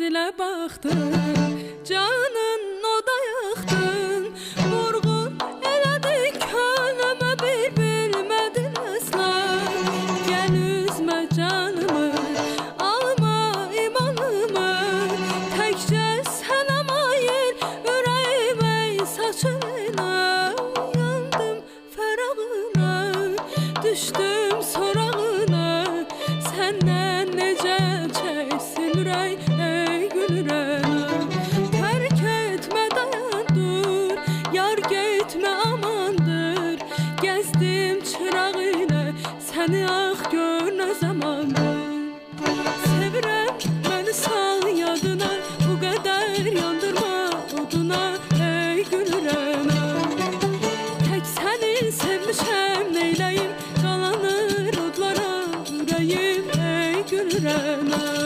dilə baxdın, canın oda yaxdın, vurğun elədik könlümə bir bilmədin əsla. Gəl üzmə canımı, alma imanımı, təkcə sənə mail ürəyim ey saçına. Yandım fərağına, düşdüm sorağına, səndən necə çəksin ürək ey gülürəm. Tərk etmə dayan dur, yar getmə amandır, gəzdim çıraq ilə səni ax gör nə zamandır. Sevirəm məni sal yadına, bu qədər yandırma oduna ey gülürəm. Tək səni sevmişəm neyləyim, qalanır odlara ürəyim ey gülürəm.